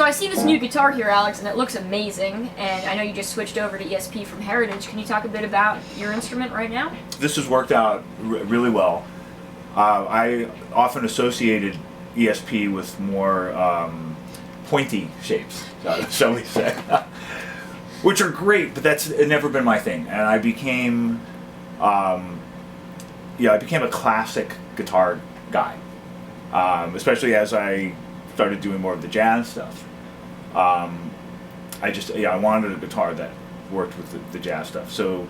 I see this new guitar here, Alex, and it looks amazing. And I know you just switched over to ESP from Heritage. Can you talk a bit about your instrument right now? This has worked out really well. I often associated ESP with more pointy shapes, shall we say, which are great, but that's never been my thing. And I became, I became a classic guitar guy, especially as I started doing more of the jazz stuff. I wanted a guitar that worked with the jazz stuff. So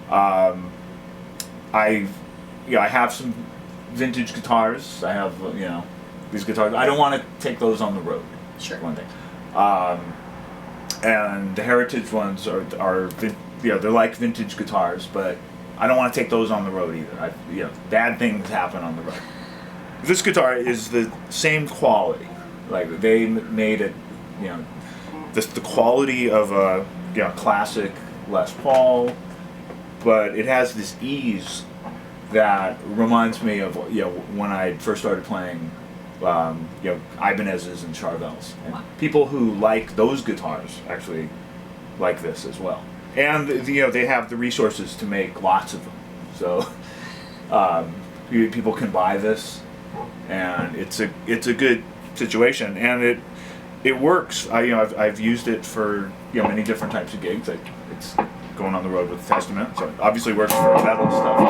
I have some vintage guitars. I have these guitars. I don't want to take those on the road. Sure. One thing. And the Heritage ones are they're like vintage guitars, but I don't want to take those on the road either. Bad things happen on the road. This guitar is the same quality. Like they made it, the quality of a classic Les Paul, but it has this ease that reminds me of when I first started playing Ibanez's and Charvels. And people who like those guitars actually like this as well. And they have the resources to make lots of them. So people can buy this, and it's a good situation, and it works. I've used it for many different types of gigs. It's going on the road with Testament, so it obviously works for metal stuff.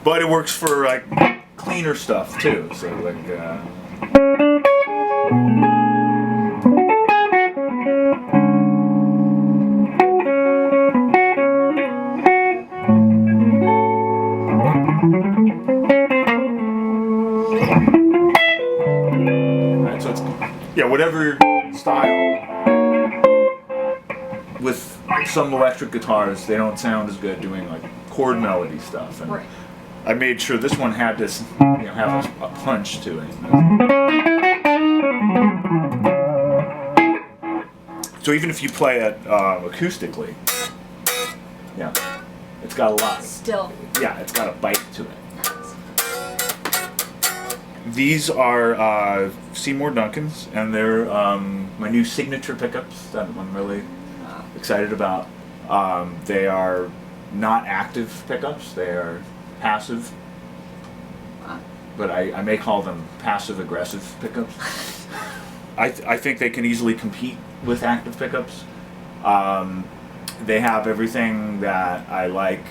But it works for like cleaner stuff too. So like. Alright, so it's whatever style. With some electric guitars, they don't sound as good doing like chord melody stuff. And right. I made sure this one had this, have a punch to it. So even if you play it acoustically, it's got a lot. Still. Yeah, it's got a bite to it. These are Seymour Duncans, and they're my new signature pickups that I'm really excited about. They are not active pickups; they are passive. But I may call them passive-aggressive pickups. I think they can easily compete with active pickups. They have everything that I like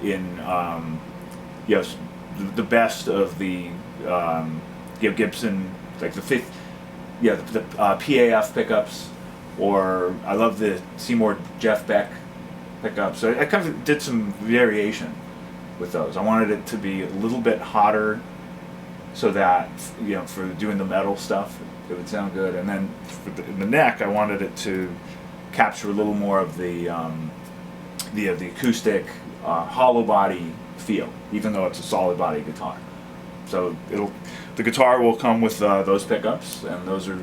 in the best of the Gibson, like the fifth, the PAF pickups, or I love the Seymour Jeff Beck pickups. So I kind of did some variation with those. I wanted it to be a little bit hotter, so that for doing the metal stuff it would sound good, and then for the neck I wanted it to capture a little more of the acoustic hollow body feel, even though it's a solid body guitar. So the guitar will come with those pickups, and those are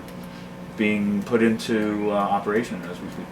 being put into operation as we speak.